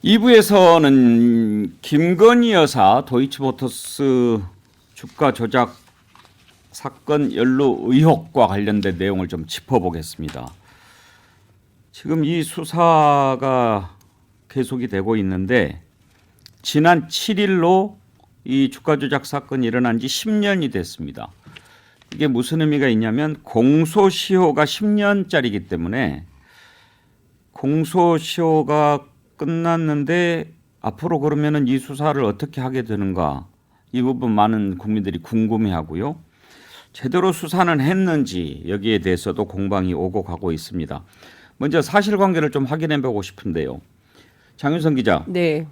2부에서는 김건희 여사 도이치모터스 주가 조작 사건 연루 의혹과 관련된 내용을 좀 짚어보겠습니다. 지금 이 수사가 계속이 되고 있는데 지난 7일로 이 주가 조작 사건이 일어난 지 10년이 됐습니다. 이게 무슨 의미가 있냐면 공소시효가 10년짜리이기 때문에 공소시효가 끝났는데 앞으로 그러면은 이 수사를 어떻게 하게 되는가, 이 부분 많은 국민들이 궁금해하고요. 제대로 수사는 했는지 여기에 대해서도 공방이 오고 가고 있습니다. 먼저 사실관계를 좀 확인해 보고 싶은데요. 장윤선 기자. 네.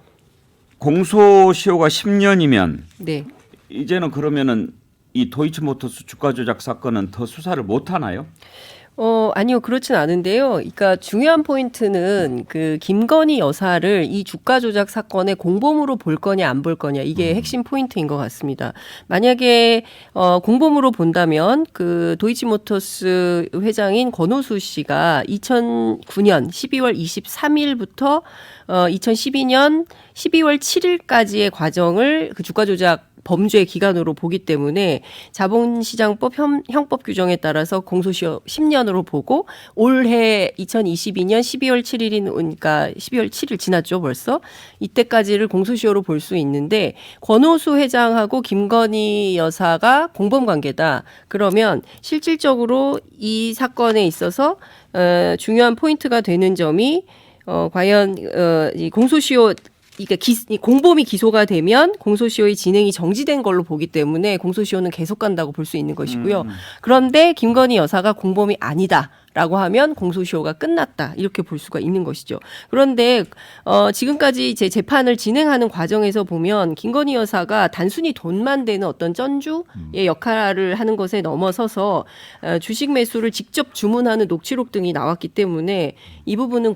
공소시효가 10년이면 네. 이제는 그러면은 이 도이치모터스 주가 조작 사건은 더 수사를 못 하나요? 아니요, 그렇진 않은데요. 그러니까 중요한 포인트는 그 김건희 여사를 이 주가 조작 사건의 공범으로 볼 거냐 안 볼 거냐, 이게 핵심 포인트인 것 같습니다. 만약에 공범으로 본다면 그 도이치모터스 회장인 권오수 씨가 2009년 12월 23일부터 2012년 12월 7일까지의 과정을 그 주가 조작 범죄 기간으로 보기 때문에 자본시장법 형법 규정에 따라서 공소시효 10년으로 보고 올해 2022년 12월 7일인 그러니까 12월 7일 지났죠 벌써. 이때까지를 공소시효로 볼 수 있는데 권오수 회장하고 김건희 여사가 공범 관계다. 그러면 실질적으로 이 사건에 있어서 중요한 포인트가 되는 점이 과연 이 공소시효 이게 공범이 기소가 되면 공소시효의 진행이 정지된 걸로 보기 때문에 공소시효는 계속 간다고 볼 수 있는 것이고요. 그런데 김건희 여사가 공범이 아니다라고 하면 공소시효가 끝났다, 이렇게 볼 수가 있는 것이죠. 그런데 지금까지 제 재판을 진행하는 과정에서 보면 김건희 여사가 단순히 돈만 되는 어떤 쩐주의 역할을 하는 것에 넘어서서 주식 매수를 직접 주문하는 녹취록 등이 나왔기 때문에 이 부분은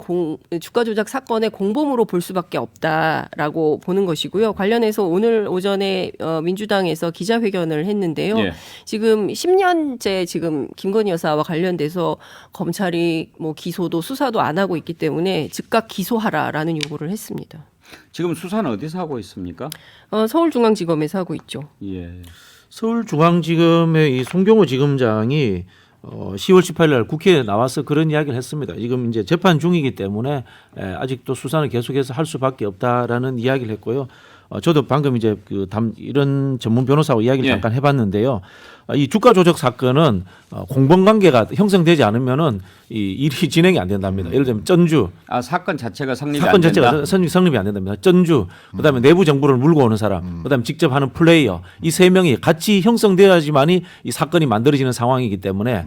주가 조작 사건의 공범으로 볼 수밖에 없다라고 보는 것이고요. 관련해서 오늘 오전에 민주당에서 기자회견을 했는데요. 예. 지금 10년째 지금 김건희 여사와 관련돼서 검찰이 뭐 기소도 수사도 안 하고 있기 때문에 즉각 기소하라라는 요구를 했습니다. 지금 수사는 어디서 하고 있습니까? 서울중앙지검에서 하고 있죠. 예. 서울중앙지검의 이 송경호 지검장이 10월 18일 날 국회에 나와서 그런 이야기를 했습니다. 지금 이제 재판 중이기 때문에 아직도 수사는 계속해서 할 수밖에 없다라는 이야기를 했고요. 저도 방금 이제 이런 전문 변호사하고 이야기를 잠깐 해봤는데요. 이 주가 조작 사건은 공범 관계가 형성되지 않으면은 이 일이 진행이 안 된답니다. 예를 들면 쩐주. 사건 자체가 성립이 사건 안 된다. 자체가 성립이 안 된답니다. 쩐주, 그다음에 내부 정보를 물고 오는 사람, 그다음에 직접 하는 플레이어, 이 세 명이 같이 형성되어야지만이 이 사건이 만들어지는 상황이기 때문에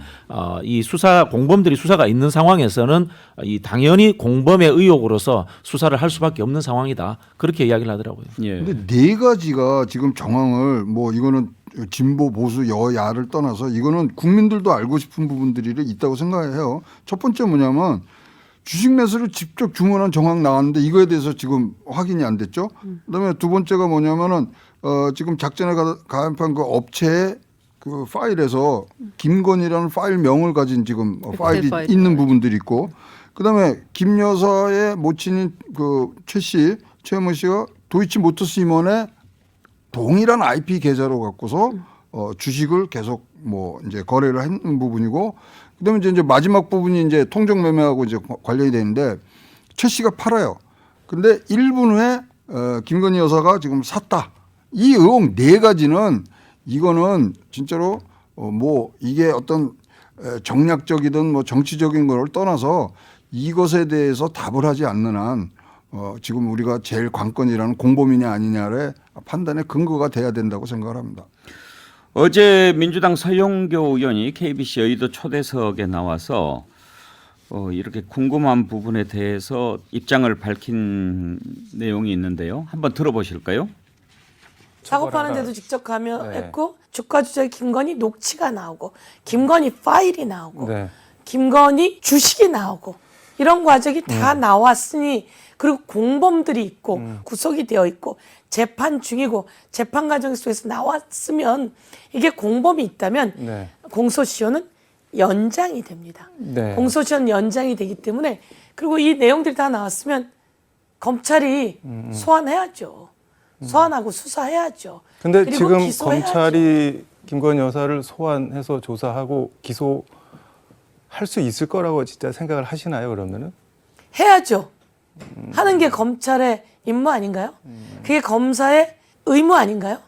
이 공범들이 수사가 있는 상황에서는 이 당연히 공범의 의혹으로서 수사를 할 수밖에 없는 상황이다. 그렇게 이야기를 하더라고요. 예. 근데 네 가지가 지금 정황을 뭐 이거는 진보 보수 여야를 떠나서 이거는 국민들도 알고 싶은 부분들이 있다고 생각해요. 첫 번째 뭐냐면 주식 매수를 직접 주문한 정황 나왔는데 이거에 대해서 지금 확인이 안 됐죠. 그다음에 두 번째가 뭐냐면은 지금 작전에 가입한 그 업체의 그 파일에서 김건희라는 파일명을 가진 지금 파일이 있는 부분들이 있고, 그다음에 김 여사의 모친인 그 최모 씨가 도이치모터스 임원의 동일한 IP 계좌로 갖고서 주식을 계속 뭐 이제 거래를 하는 부분이고, 그다음에 이제 마지막 부분이 이제 통정 매매하고 이제 관련이 되는데 최 씨가 팔아요. 근데 1분 후에 김건희 여사가 지금 샀다. 이 의혹 네 가지는 이거는 진짜로 뭐 이게 어떤 정략적이든 뭐 정치적인 걸 떠나서 이것에 대해서 답을 하지 않는 한 지금 우리가 제일 관건이라는 공범이냐 아니냐의 판단의 근거가 돼야 된다고 생각을 합니다. 어제 민주당 서영교 의원이 KBC 여의도 초대석에 나와서 이렇게 궁금한 부분에 대해서 입장을 밝힌 내용이 있는데요. 한번 들어보실까요? 작업하는 데도 직접 가면 했고, 주가 조작의 김건희 녹취가 나오고, 김건희 파일이 나오고, 김건희 주식이 나오고, 이런 과정이 다 나왔으니, 그리고 공범들이 있고 구속이 되어 있고 재판 중이고 재판 과정 속에서 나왔으면 이게 공범이 있다면 공소시효는 연장이 됩니다. 공소시효는 연장이 되기 때문에, 그리고 이 내용들이 다 나왔으면 검찰이 소환해야죠. 소환하고 수사해야죠. 근데 그리고 지금 기소해야죠. 검찰이 김건희 여사를 소환해서 조사하고 기소할 수 있을 거라고 진짜 생각을 하시나요, 그러면은? 해야죠. 하는 게 검찰의 임무 아닌가요? 그게 검사의 의무 아닌가요?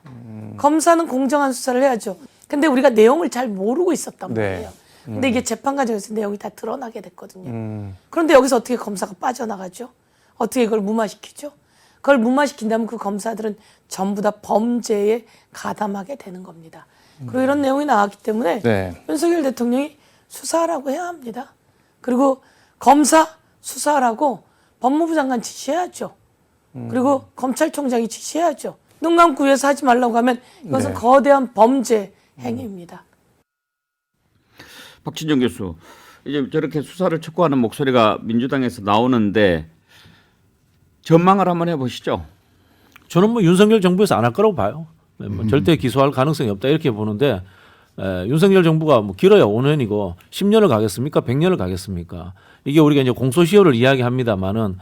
검사는 공정한 수사를 해야죠. 근데 우리가 내용을 잘 모르고 있었단 네. 말이에요. 근데 이게 재판 과정에서 내용이 다 드러나게 됐거든요. 그런데 여기서 어떻게 검사가 빠져나가죠? 어떻게 그걸 무마시키죠? 그걸 무마시킨다면 그 검사들은 전부 다 범죄에 가담하게 되는 겁니다. 그리고 이런 내용이 나왔기 때문에 네. 윤석열 대통령이 수사하라고 해야 합니다. 그리고 검사 수사하라고 법무부 장관 지시해야죠. 그리고 검찰총장이 지시해야죠. 눈 감고 위에서 하지 말라고 하면 이것은 네. 거대한 범죄 행위입니다. 박진정 교수, 이제 저렇게 수사를 촉구하는 목소리가 민주당에서 나오는데 전망을 한번 해보시죠. 저는 뭐 윤석열 정부에서 안 할 거라고 봐요. 뭐 절대 기소할 가능성이 없다 이렇게 보는데 윤석열 정부가 뭐 길어야 5년이고 10년을 가겠습니까? 100년을 가겠습니까? 이게 우리가 이제 공소시효를 이야기합니다만은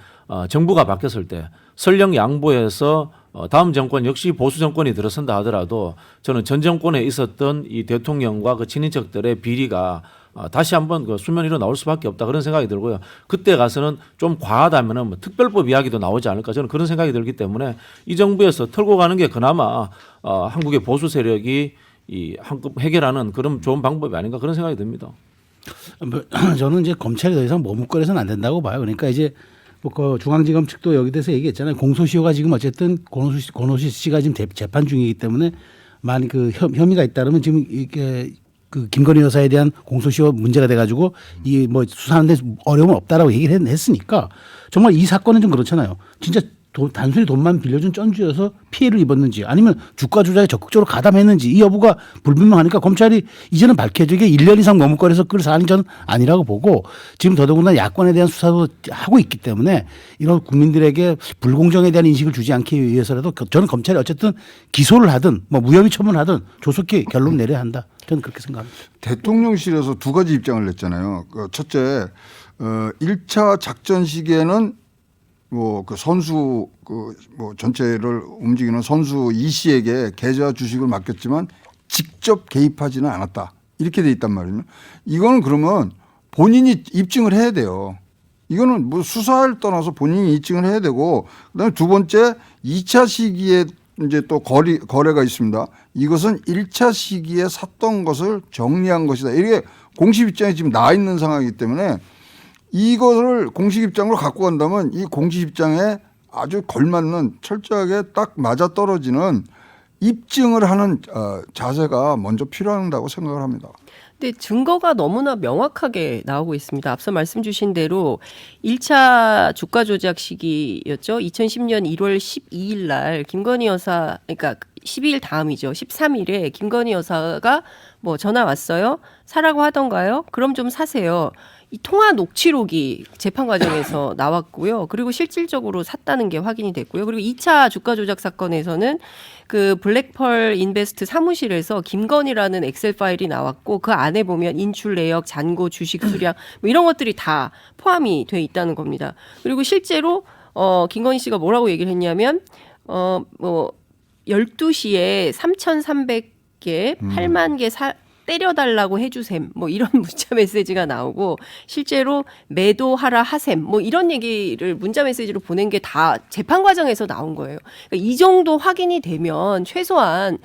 정부가 바뀌었을 때 설령 양보해서 다음 정권 역시 보수 정권이 들어선다 하더라도 저는 전 정권에 있었던 이 대통령과 그 친인척들의 비리가 다시 한번 그 수면 위로 나올 수밖에 없다 그런 생각이 들고요. 그때 가서는 좀 과하다면은 뭐 특별법 이야기도 나오지 않을까 저는 그런 생각이 들기 때문에 이 정부에서 털고 가는 게 그나마 한국의 보수 세력이 이 한급 해결하는 그런 좋은 방법이 아닌가 그런 생각이 듭니다. 저는 이제 검찰이 더 이상 머뭇거려서는 안 된다고 봐요. 그러니까 이제 뭐그 중앙지검 측도 여기 대해서 얘기했잖아요. 공소시효가 지금 어쨌든 권오수 씨가 지금 재판 중이기 때문에 만약 그 혐의가 있다면 지금 이게 그 김건희 여사에 대한 공소시효 문제가 돼가지고 이 뭐 수사하는데 어려움은 없다라고 얘기를 했으니까 정말 이 사건은 좀 그렇잖아요. 진짜 단순히 돈만 빌려준 쩐주여서 피해를 입었는지 아니면 주가 조작에 적극적으로 가담했는지 이 여부가 불분명하니까 검찰이 이제는 밝혀지게 1년 이상 머뭇거려서 끌 사안이 저는 아니라고 보고 지금 더더군다나 야권에 대한 수사도 하고 있기 때문에 이런 국민들에게 불공정에 대한 인식을 주지 않기 위해서라도 저는 검찰이 어쨌든 기소를 하든 뭐 무혐의 처분하든 조속히 결론 내려야 한다. 저는 그렇게 생각합니다. 대통령실에서 두 가지 입장을 냈잖아요. 그 첫째, 1차 작전 시기에는 뭐 그 선수 그 뭐 전체를 움직이는 선수 이 씨에게 계좌 주식을 맡겼지만 직접 개입하지는 않았다. 이렇게 돼 있단 말이에요. 이거는 그러면 본인이 입증을 해야 돼요. 이거는 뭐 수사를 떠나서 본인이 입증을 해야 되고 그다음에 두 번째 2차 시기에 이제 또 거래가 있습니다. 이것은 1차 시기에 샀던 것을 정리한 것이다. 이게 공식 입장에 지금 나와 있는 상황이기 때문에 이것을 공식 입장으로 갖고 간다면 이 공식 입장에 아주 걸맞는 철저하게 딱 맞아떨어지는 입증을 하는 자세가 먼저 필요하다고 생각을 합니다. 근데 증거가 너무나 명확하게 나오고 있습니다. 앞서 말씀 주신 대로 1차 주가 조작 시기였죠. 2010년 1월 12일 날 김건희 여사 그러니까 12일 다음이죠. 13일에 김건희 여사가 뭐 전화 왔어요. 사라고 하던가요? 그럼 좀 사세요. 이 통화 녹취록이 재판 과정에서 나왔고요. 그리고 실질적으로 샀다는 게 확인이 됐고요. 그리고 2차 주가 조작 사건에서는 그 블랙펄 인베스트 사무실에서 김건희라는 엑셀 파일이 나왔고 그 안에 보면 인출 내역, 잔고, 주식 수량 뭐 이런 것들이 다 포함이 돼 있다는 겁니다. 그리고 실제로 김건희 씨가 뭐라고 얘기를 했냐면 뭐 12시에 3,300개, 8만 개 때려달라고 해주셈 뭐 이런 문자 메시지가 나오고 실제로 매도하라 하셈 뭐 이런 얘기를 문자 메시지로 보낸 게 다 재판 과정에서 나온 거예요. 그러니까 이 정도 확인이 되면 최소한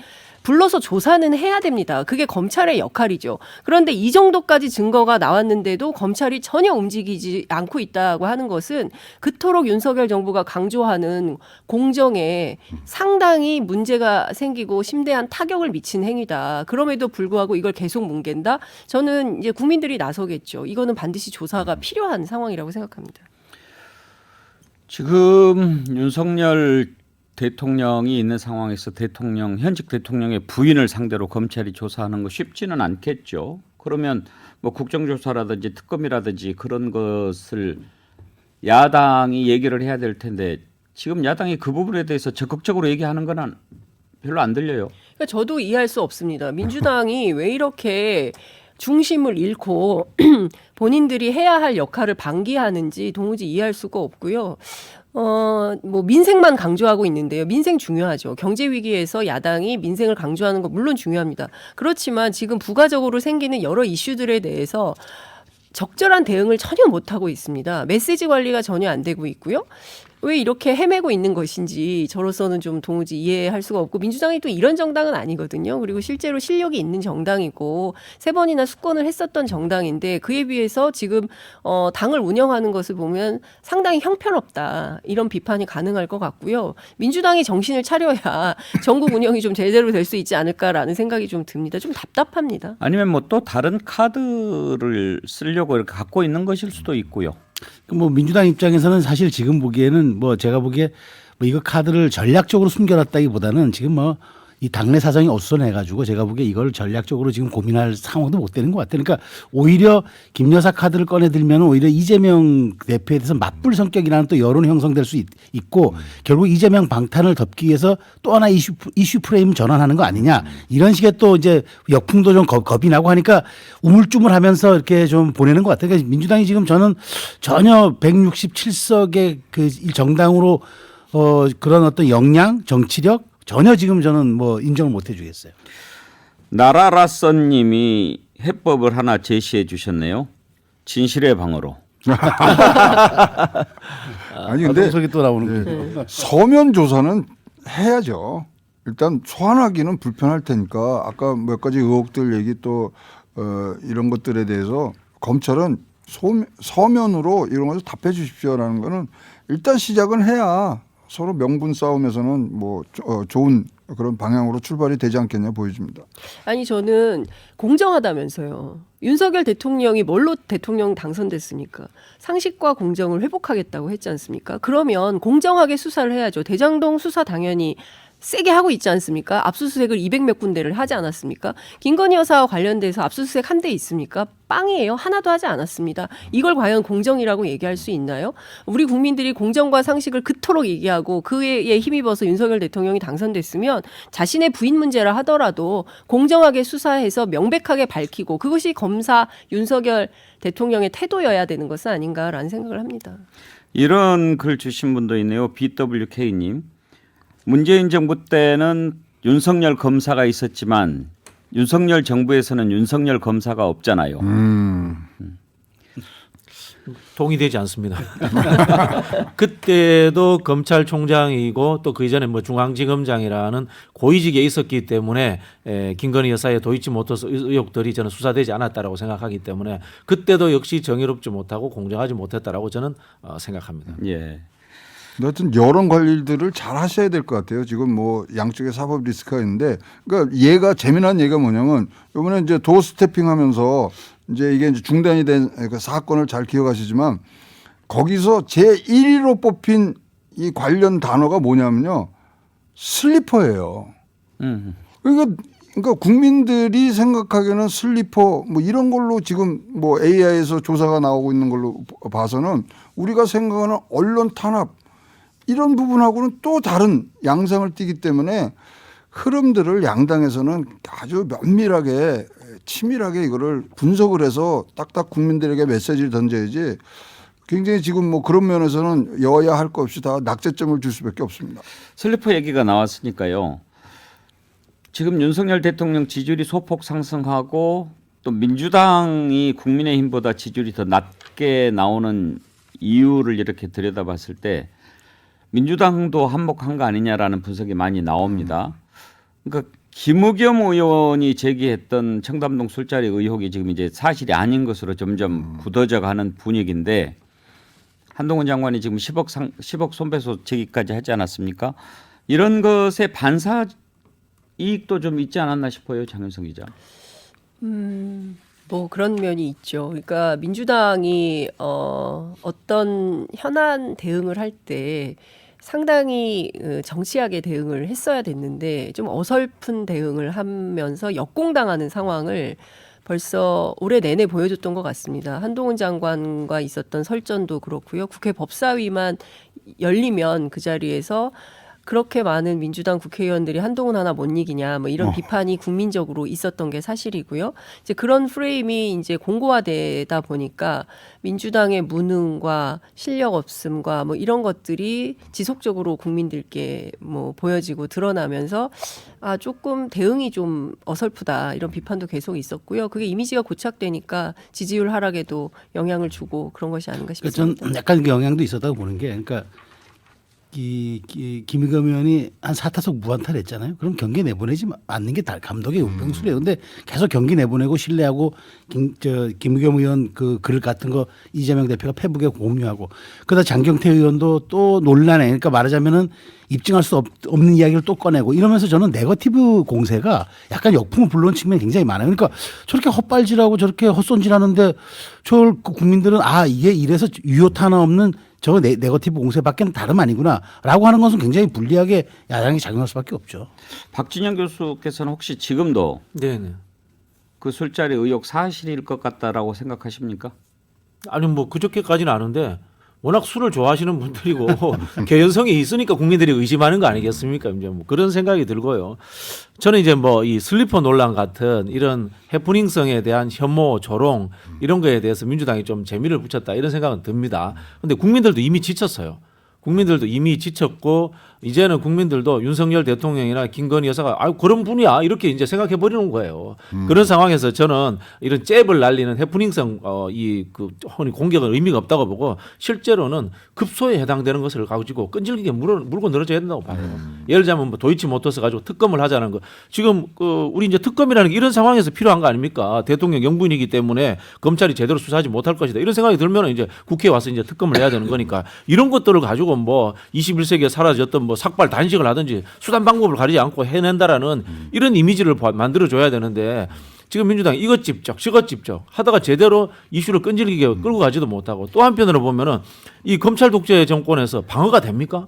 불러서 조사는 해야 됩니다. 그게 검찰의 역할이죠. 그런데 이 정도까지 증거가 나왔는데도 검찰이 전혀 움직이지 않고 있다고 하는 것은 그토록 윤석열 정부가 강조하는 공정에 상당히 문제가 생기고 심대한 타격을 미친 행위다. 그럼에도 불구하고 이걸 계속 뭉갠다? 저는 이제 국민들이 나서겠죠. 이거는 반드시 조사가 필요한 상황이라고 생각합니다. 지금 윤석열 대통령이 있는 상황에서 현직 대통령의 부인을 상대로 검찰이 조사하는 거 쉽지는 않겠죠. 그러면 뭐 국정조사라든지 특검이라든지 그런 것을 야당이 얘기를 해야 될 텐데 지금 야당이 그 부분에 대해서 적극적으로 얘기하는 건 별로 안 들려요. 그러니까 저도 이해할 수 없습니다. 민주당이 왜 이렇게 중심을 잃고 본인들이 해야 할 역할을 방기하는지 도무지 이해할 수가 없고요. 뭐 민생만 강조하고 있는데요. 민생 중요하죠. 경제 위기에서 야당이 민생을 강조하는 거 물론 중요합니다. 그렇지만 지금 부가적으로 생기는 여러 이슈들에 대해서 적절한 대응을 전혀 못하고 있습니다. 메시지 관리가 전혀 안 되고 있고요. 왜 이렇게 헤매고 있는 것인지 저로서는 좀 도무지 이해할 수가 없고, 민주당이 또 이런 정당은 아니거든요. 그리고 실제로 실력이 있는 정당이고 3번이나 수권을 했었던 정당인데 그에 비해서 지금 당을 운영하는 것을 보면 상당히 형편없다, 이런 비판이 가능할 것 같고요. 민주당이 정신을 차려야 전국 운영이 좀 제대로 될 수 있지 않을까라는 생각이 좀 듭니다. 좀 답답합니다. 아니면 뭐 또 다른 카드를 쓰려고 이렇게 갖고 있는 것일 수도 있고요. 뭐 민주당 입장에서는 사실 지금 보기에는 뭐 제가 보기에 뭐 이거 카드를 전략적으로 숨겨놨다기보다는 지금 뭐 이 당내 사정이 어수선해가지고 제가 보기에 이걸 전략적으로 지금 고민할 상황도 못 되는 것 같아요. 그러니까 오히려 김 여사 카드를 꺼내들면 오히려 이재명 대표에 대해서 맞불 성격이라는 또 여론이 형성될 수 있고 결국 이재명 방탄을 덮기 위해서 또 하나 이슈 프레임 전환하는 거 아니냐, 이런 식의 또 이제 역풍도 좀 겁이 나고 하니까 우물쭈물하면서 이렇게 좀 보내는 것 같아요. 그러니까 민주당이 지금 저는 전혀 167석의 그 정당으로 그런 어떤 역량, 정치력 전혀 지금 저는 뭐 인정을 못 해주겠어요. 나라라선님이 해법을 하나 제시해 주셨네요. 진실의 방어로. 아니 근데 속이 또 나오는 거죠. 서면 조사는 해야죠. 일단 소환하기는 불편할 테니까 아까 몇 가지 의혹들 얘기 또 이런 것들에 대해서 검찰은 서면으로 이런 것을 답해 주십시오라는 거는 일단 시작은 해야 서로 명분 싸움에서는 뭐 좋은 그런 방향으로 출발이 되지 않겠냐 보여집니다. 아니 저는 공정하다면서요. 윤석열 대통령이 뭘로 대통령 당선됐습니까? 상식과 공정을 회복하겠다고 했지 않습니까? 그러면 공정하게 수사를 해야죠. 대장동 수사 당연히 세게 하고 있지 않습니까? 압수수색을 200몇 군데를 하지 않았습니까? 김건희 여사와 관련돼서 압수수색 한 대 있습니까? 빵이에요. 하나도 하지 않았습니다. 이걸 과연 공정이라고 얘기할 수 있나요? 우리 국민들이 공정과 상식을 그토록 얘기하고 그에 힘입어서 윤석열 대통령이 당선됐으면 자신의 부인 문제라 하더라도 공정하게 수사해서 명백하게 밝히고, 그것이 검사 윤석열 대통령의 태도여야 되는 것은 아닌가라는 생각을 합니다. 이런 글 주신 분도 있네요. BWK님. 문재인 정부 때는 윤석열 검사가 있었지만 윤석열 정부에서는 윤석열 검사가 없잖아요. 동의되지 않습니다. 그때도 검찰총장이고 또 그 이전에 뭐 중앙지검장이라는 고위직에 있었기 때문에 김건희 여사의 도이치모터스 의혹들이 저는 수사되지 않았다라고 생각하기 때문에 그때도 역시 정의롭지 못하고 공정하지 못했다라고 저는 생각합니다. 예. 하여튼 여론 관리들을 잘 하셔야 될 것 같아요. 지금 뭐 양쪽에 사법 리스크가 있는데, 그러니까 얘가 재미난 얘기가 뭐냐면 이번에 이제 도어 스태핑하면서 이제 이게 이제 중단이 된 그 사건을 잘 기억하시지만 거기서 제 1위로 뽑힌 이 관련 단어가 뭐냐면요, 슬리퍼예요. 그러니까 국민들이 생각하기에는 슬리퍼 뭐 이런 걸로 지금 뭐 AI에서 조사가 나오고 있는 걸로 봐서는 우리가 생각하는 언론 탄압 이런 부분하고는 또 다른 양상을 띠기 때문에 흐름들을 양당에서는 아주 면밀하게 치밀하게 이거를 분석을 해서 딱딱 국민들에게 메시지를 던져야지, 굉장히 지금 뭐 그런 면에서는 여야 할 것 없이 다 낙제점을 줄 수밖에 없습니다. 슬리퍼 얘기가 나왔으니까요. 지금 윤석열 대통령 지지율이 소폭 상승하고 또 민주당이 국민의힘보다 지지율이 더 낮게 나오는 이유를 이렇게 들여다봤을 때 민주당도 한몫한 거 아니냐라는 분석이 많이 나옵니다. 그러니까 김의겸 의원이 제기했던 청담동 술자리 의혹이 지금 이제 사실이 아닌 것으로 점점 굳어져 가는 분위기인데, 한동훈 장관이 지금 10억 손배소 제기까지 하지 않았습니까? 이런 것에 반사 이익도 좀 있지 않았나 싶어요, 장윤성 기자. 뭐 그런 면이 있죠. 그러니까 민주당이 어떤 현안 대응을 할 때 상당히 정치하게 대응을 했어야 됐는데 좀 어설픈 대응을 하면서 역공당하는 상황을 벌써 올해 내내 보여줬던 것 같습니다. 한동훈 장관과 있었던 설전도 그렇고요. 국회 법사위만 열리면 그 자리에서 그렇게 많은 민주당 국회의원들이 한동훈 하나 못 이기냐 뭐 이런 비판이 국민적으로 있었던 게 사실이고요. 이제 그런 프레임이 이제 공고화되다 보니까 민주당의 무능과 실력 없음과 뭐 이런 것들이 지속적으로 국민들께 뭐 보여지고 드러나면서 아 조금 대응이 좀 어설프다 이런 비판도 계속 있었고요. 그게 이미지가 고착되니까 지지율 하락에도 영향을 주고 그런 것이 아닌가 싶습니다. 저는 약간 그 영향도 있었다고 보는 게, 그러니까 김의겸 의원이 한 4타석 무안타를 그럼 경기 내보내지 않는 게 감독의 용병술이에요. 근데 계속 경기 내보내고 신뢰하고 김의겸 의원 그 글 같은 거 이재명 대표가 페북에 공유하고, 그러다 장경태 의원도 또 논란에, 그러니까 말하자면은 입증할 수 없는 이야기를 또 꺼내고 이러면서 저는 네거티브 공세가 약간 역풍을 불러온 측면이 굉장히 많아요. 그러니까 저렇게 헛발질하고 저렇게 헛손질하는데 저 국민들은 아 이게 이래서 유효타나 없는 저 네거티브 공세밖에는 다름 아니구나라고 하는 것은 굉장히 불리하게 야당이 작용할 수밖에 없죠. 박진영 교수께서는 혹시 지금도 네네. 그 술자리 의혹 사실일 것 같다라고 생각하십니까? 아니 뭐 그저께까지는 아는데 워낙 술을 좋아하시는 분들이고 개연성이 있으니까 국민들이 의심하는 거 아니겠습니까? 이제 뭐 그런 생각이 들고요. 저는 이제 뭐 이 슬리퍼 논란 같은 이런 해프닝성에 대한 혐오, 조롱 이런 거에 대해서 민주당이 좀 재미를 붙였다 이런 생각은 듭니다. 근데 국민들도 이미 지쳤어요. 국민들도 이미 지쳤고 이제는 국민들도 윤석열 대통령이나 김건희 여사가 아유 그런 분이야 이렇게 이제 생각해 버리는 거예요. 그런 상황에서 저는 이런 잽을 날리는 해프닝성 이그 공격은 의미가 없다고 보고 실제로는 급소에 해당되는 것을 가지고 끈질기게 물고 늘어져야 된다고 봐요. 예를 들자면 뭐 도이치모터스 가지고 특검을 하자는 거 지금 우리 이제 특검이라는 게 이런 상황에서 필요한 거 아닙니까? 대통령 영부인이기 때문에 검찰이 제대로 수사하지 못할 것이다 이런 생각이 들면 이제 국회에 와서 이제 특검을 해야 되는 거니까 이런 것들을 가지고 뭐 21세기에 사라졌던 뭐 삭발 단식을 하든지 수단 방법을 가리지 않고 해낸다라는 이런 이미지를 만들어줘야 되는데 지금 민주당이 이것 집적 저것 집적 하다가 제대로 이슈를 끈질기게 끌고 가지도 못하고 또 한편으로 보면은 이 검찰 독재 정권에서 방어가 됩니까?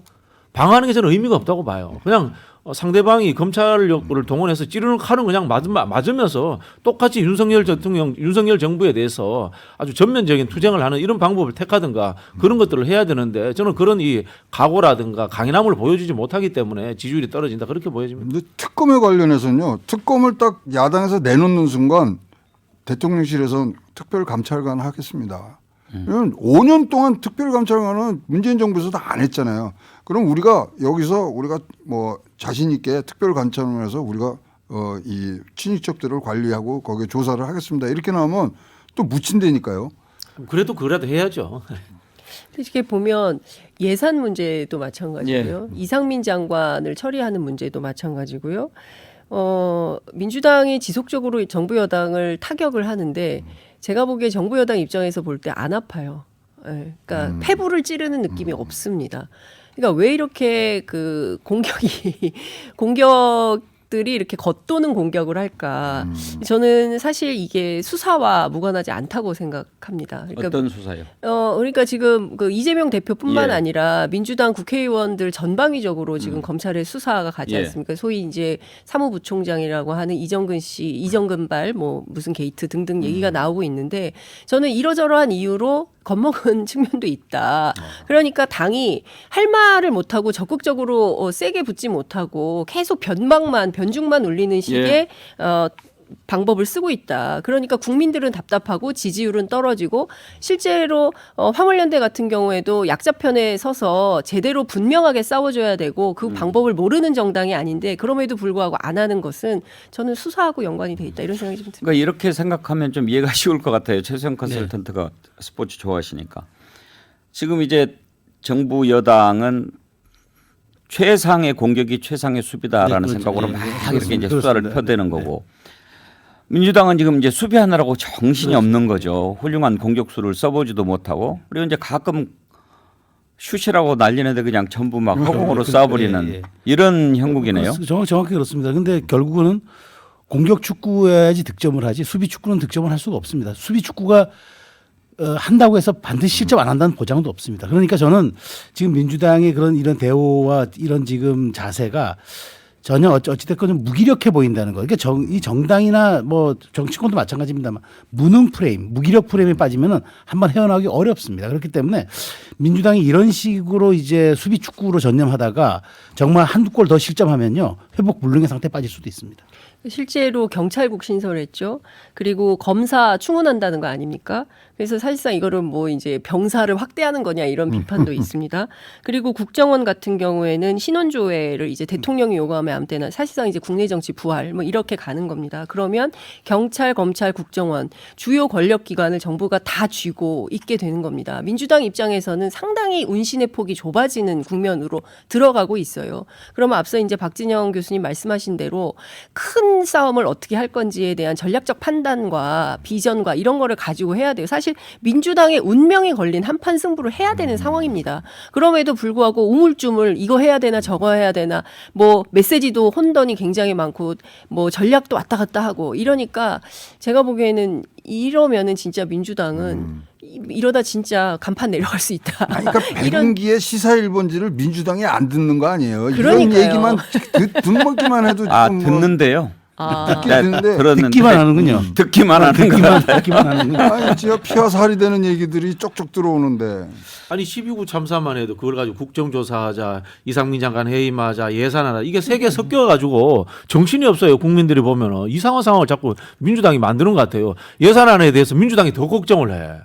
방어하는 게 저는 의미가 없다고 봐요. 그냥 상대방이 검찰력을 동원해서 찌르는 칼은 그냥 맞으면서 똑같이 윤석열 대통령, 윤석열 정부에 대해서 아주 전면적인 투쟁을 하는 이런 방법을 택하든가 그런 것들을 해야 되는데 저는 그런 이 각오라든가 강인함을 보여주지 못하기 때문에 지지율이 떨어진다 그렇게 보여집니다. 근데 특검에 관련해서는요. 특검을 딱 야당에서 내놓는 순간 대통령실에서는 특별감찰관 하겠습니다. 5년 동안 특별감찰관은 문재인 정부에서도 안 했잖아요. 그럼 우리가 여기서 우리가 뭐 자신 있게 특별감찰을 해서 우리가 이 친인척들을 관리하고 거기에 조사를 하겠습니다. 이렇게 나오면 또 묻힌다니까요. 그래도 해야죠. 이렇게 보면 예산 문제도 마찬가지고요. 이상민 장관을 처리하는 문제도 마찬가지고요. 민주당이 지속적으로 정부 여당을 타격을 하는데 제가 보기에 정부 여당 입장에서 볼 때 안 아파요. 네, 그러니까 폐부를 찌르는 느낌이 없습니다. 그러니까 왜 이렇게 그 공격들이 이렇게 겉도는 공격을 할까? 저는 사실 이게 수사와 무관하지 않다고 생각합니다. 그러니까 어떤 수사요? 그러니까 지금 그 이재명 대표뿐만 아니라 민주당 국회의원들 전방위적으로 지금 검찰의 수사가 가지 않습니까? 소위 이제 사무부총장이라고 하는 이정근 씨, 이정근발 뭐 무슨 게이트 등등 얘기가 나오고 있는데 저는 이러저러한 이유로 겁먹은 측면도 있다. 그러니까 당이 할 말을 못하고 적극적으로 세게 붙지 못하고 계속 변죽만 울리는 식의 방법을 쓰고 있다. 그러니까 국민들은 답답하고 지지율은 떨어지고 실제로 화물연대 같은 경우에도 약자 편에 서서 제대로 분명하게 싸워줘야 되고 그 방법을 모르는 정당이 아닌데 그럼에도 불구하고 안 하는 것은 저는 수사하고 연관이 돼 있다 이런 생각이 좀 듭니다. 그러니까 이렇게 생각하면 좀 이해가 쉬울 것 같아요. 최수영 컨설턴트가 스포츠 좋아하시니까. 지금 이제 정부 여당은 최상의 공격이 최상의 수비다라는 생각으로 막 이렇게 이제 수사를 펴대는 거고 민주당은 지금 이제 수비하느라고 정신이 없는 거죠. 훌륭한 공격수를 써보지도 못하고 그리고 이제 가끔 슛이라고 날리는데 그냥 전부 막 허공으로 쏴버리는 이런 형국이네요. 정확히 그렇습니다. 근데 결국은 공격 축구해야지 득점을 하지 수비 축구는 득점을 할 수가 없습니다. 수비 축구가 한다고 해서 반드시 실점 안 한다는 보장도 없습니다. 그러니까 저는 지금 민주당의 이런 대오와 이런 지금 자세가 전혀 어찌됐건 무기력해 보인다는 거. 그러니까 이 정당이나 뭐 정치권도 마찬가지입니다만 무능 프레임, 무기력 프레임에 빠지면은 한번 헤어나오기 어렵습니다. 그렇기 때문에 민주당이 이런 식으로 이제 수비 축구로 전념하다가 정말 한두 골 더 실점하면요 회복 불능의 상태에 빠질 수도 있습니다. 실제로 경찰국 신설했죠. 그리고 검사 충원한다는 거 아닙니까? 그래서 사실상 이거를 뭐 이제 병사를 확대하는 거냐 이런 비판도 있습니다. 그리고 국정원 같은 경우에는 신원조회를 이제 대통령이 요구하면 아무 때나 사실상 이제 국내 정치 부활 뭐 이렇게 가는 겁니다. 그러면 경찰, 검찰, 국정원 주요 권력기관을 정부가 다 쥐고 있게 되는 겁니다. 민주당 입장에서는 상당히 운신의 폭이 좁아지는 국면으로 들어가고 있어요. 그러면 앞서 이제 박진영 교수님 말씀하신 대로 큰 싸움을 어떻게 할 건지에 대한 전략적 판단과 비전과 이런 거를 가지고 해야 돼요. 사실 민주당의 운명이 걸린 한판 승부를 해야 되는 상황입니다. 그럼에도 불구하고 우물쭈물 이거 해야 되나 저거 해야 되나 뭐 메시지도 혼돈이 굉장히 많고 뭐 전략도 왔다 갔다 하고 이러니까 제가 보기에는 이러면은 진짜 민주당은 이러다 진짜 간판 내려갈 수 있다. 아니, 그러니까 백운기의 시사일본지를 민주당이 안 듣는 거 아니에요. 그러니까요. 이런 얘기만 듣기만 해도 좀 듣는데요. 듣긴 듣는데 들었는데 듣기만 하는군요. 듣기만 하는 거. 듣기만 하는군요. 아니 진짜 피와 살이 되는 얘기들이 쪽쪽 들어오는데 아니 12구 참사만 해도 그걸 가지고 국정조사하자, 이상민 장관 해임하자, 예산하자 이게 세 개 섞여가지고 정신이 없어요. 국민들이 보면은 이상한 상황을 자꾸 민주당이 만드는 것 같아요. 예산안에 대해서 민주당이 더 걱정을 해.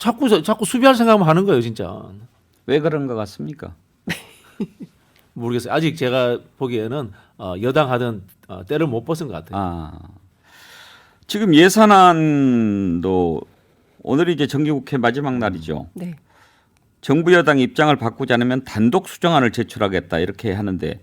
자꾸 수비할 생각만 하는 거예요, 진짜. 왜 그런 것 같습니까? 모르겠어요. 아직 제가 보기에는 여당 하던 때를 못 벗은 것 같아요. 지금 예산안도 오늘이 이제 정기국회 마지막 날이죠. 네. 정부 여당 입장을 바꾸지 않으면 단독 수정안을 제출하겠다 이렇게 하는데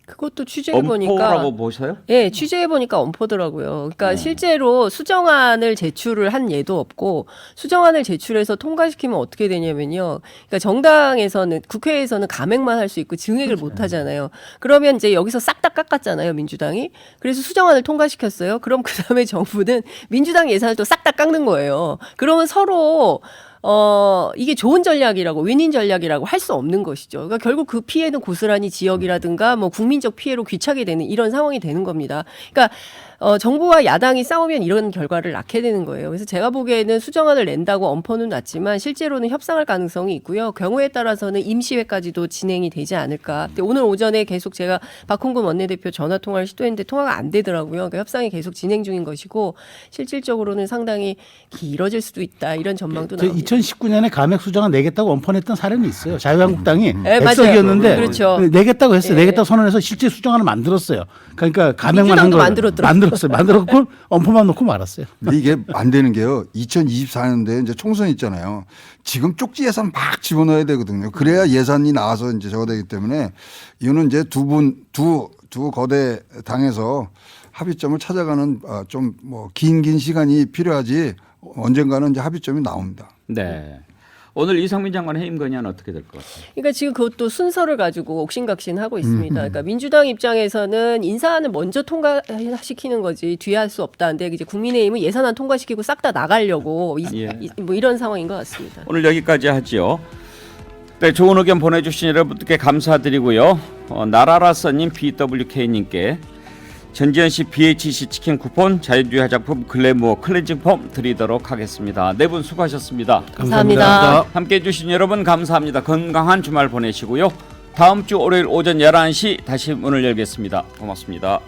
그것도 취재해 보니까 엄포라고 보셔요? 예, 취재해 보니까 엄포더라고요. 그러니까 실제로 수정안을 제출을 한 예도 없고 수정안을 제출해서 통과시키면 어떻게 되냐면요. 그러니까 정당에서는 국회에서는 감액만 할 수 있고 증액을 못 하잖아요. 그러면 이제 여기서 싹 다 깎았잖아요, 민주당이. 그래서 수정안을 통과시켰어요. 그럼 그다음에 정부는 민주당 예산을 또 싹 다 깎는 거예요. 그러면 서로 이게 좋은 전략이라고 윈윈 전략이라고 할 수 없는 것이죠. 그러니까 결국 그 피해는 고스란히 지역이라든가 뭐 국민적 피해로 귀착이 되는 이런 상황이 되는 겁니다. 그러니까 정부와 야당이 싸우면 이런 결과를 낳게 되는 거예요. 그래서 제가 보기에는 수정안을 낸다고 엄포는 놨지만 실제로는 협상할 가능성이 있고요. 경우에 따라서는 임시회까지도 진행이 되지 않을까. 근데 오늘 오전에 계속 제가 박홍근 원내대표 전화 통화를 시도했는데 통화가 안 되더라고요. 그러니까 협상이 계속 진행 중인 것이고 실질적으로는 상당히 길어질 수도 있다. 이런 전망도 나옵니다. 2019년에 감액 수정안 내겠다고 엄포냈던 사례는 있어요. 자유한국당이 네, 맞아요. 액석이었는데 그렇죠. 내겠다고 했어요. 네. 내겠다고 선언해서 실제 수정안을 만들었어요. 그러니까 감액만 한 민주당도 걸 만들었더라고요. 만들었고 엄포만 놓고 말았어요. 근데 이게 안 되는 게요. 2024년도에 이제 총선 있잖아요. 지금 쪽지 예산 막 집어넣어야 되거든요. 그래야 예산이 나와서 이제 저거 되기 때문에 이거는 이제 두 거대 당에서 합의점을 찾아가는 좀 뭐 긴 시간이 필요하지 언젠가는 이제 합의점이 나옵니다. 네. 오늘 이상민 장관 해임 건의안은 어떻게 될 것 같아요? 그러니까 지금 그것도 순서를 가지고 옥신각신하고 있습니다. 그러니까 민주당 입장에서는 인사안을 먼저 통과시키는 거지 뒤에 할 수 없다. 근데 이제 국민의힘은 예산안 통과시키고 싹 다 나가려고 뭐 이런 상황인 것 같습니다. 오늘 여기까지 하지요. 네, 좋은 의견 보내주신 여러분들께 감사드리고요. 나라라서님 BWK님께 전지현 씨 BHC 치킨 쿠폰, 자연주의 화장품 글래무어 클렌징 폼 드리도록 하겠습니다. 네 분 수고하셨습니다. 감사합니다. 함께해 주신 여러분 감사합니다. 건강한 주말 보내시고요. 다음 주 월요일 오전 11시 다시 문을 열겠습니다. 고맙습니다.